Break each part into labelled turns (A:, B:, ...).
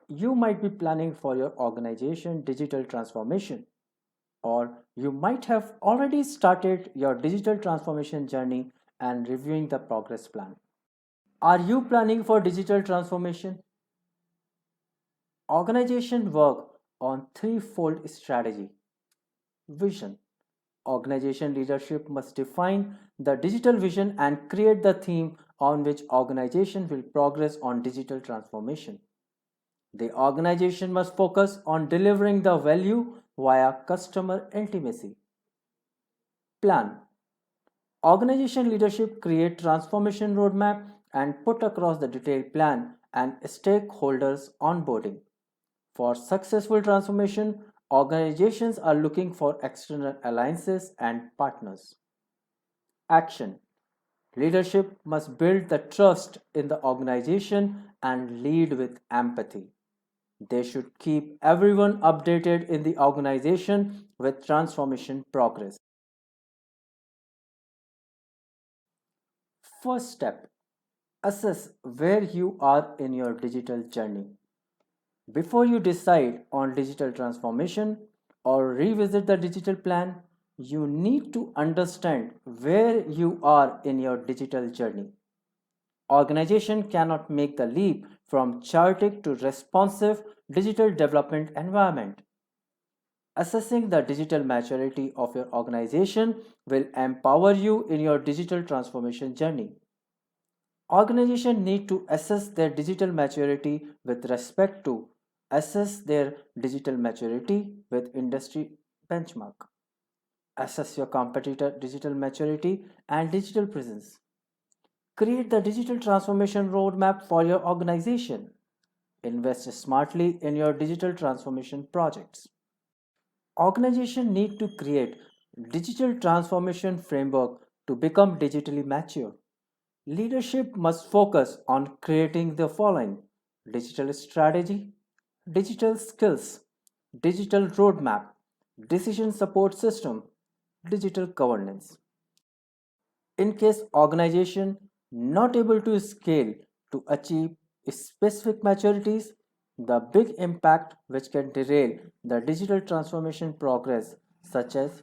A: you might be planning for your organization digital transformation, or you might have already started your digital transformation journey and reviewing the progress plan. Are you planning for digital transformation? Organization work on threefold strategy. Vision. Organization leadership must define the digital vision and create the theme on which organization will progress on digital transformation. The organization must focus on delivering the value via customer intimacy. Plan. Organization leadership create transformation roadmap and put across the detailed plan and stakeholders onboarding. For successful transformation, organizations are looking for external alliances and partners. Action. Leadership must build the trust in the organization and lead with empathy. They should keep everyone updated in the organization with transformation progress. First step, assess where you are in your digital journey. Before you decide on digital transformation or revisit the digital plan, you need to understand where you are in your digital journey. Organization cannot make the leap from chaotic to responsive digital development environment. Assessing the digital maturity of your organization will empower you in your digital transformation journey. Organizations need to assess their digital maturity with respect to assess their digital maturity with industry benchmark. Assess your competitor digital maturity and digital presence. Create the digital transformation roadmap for your organization. Invest smartly in your digital transformation projects. Organizations need to create digital transformation framework to become digitally mature. Leadership must focus on creating the following: digital strategy, digital skills, digital roadmap, decision support system, digital governance. In case organization not able to scale to achieve specific maturities, the big impact which can derail the digital transformation progress, such as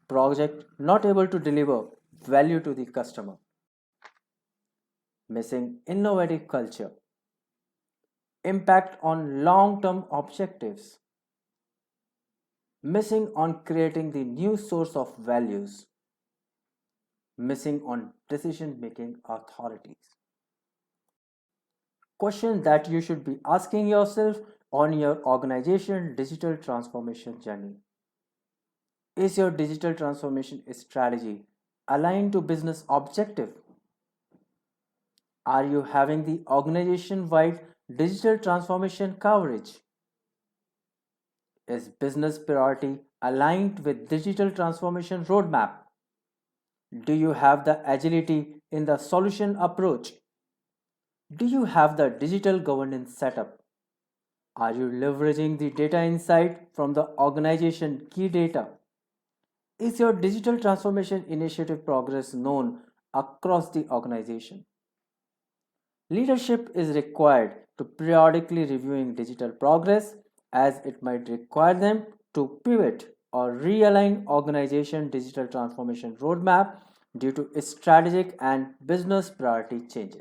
A: project not able to deliver value to the customer, missing innovative culture, impact on long-term objectives, missing on creating the new source of values, missing on decision-making authorities. Question that you should be asking yourself on your organization digital transformation journey. Is your digital transformation strategy aligned to business objective? Are you having the organization-wide digital transformation coverage? Is business priority aligned with digital transformation roadmap? Do you have the agility in the solution approach? Do you have the digital governance setup? Are you leveraging the data insight from the organization key data? Is your digital transformation initiative progress known across the organization? Leadership is required to periodically reviewing digital progress as it might require them to pivot or realign organization digital transformation roadmap due to strategic and business priority changes.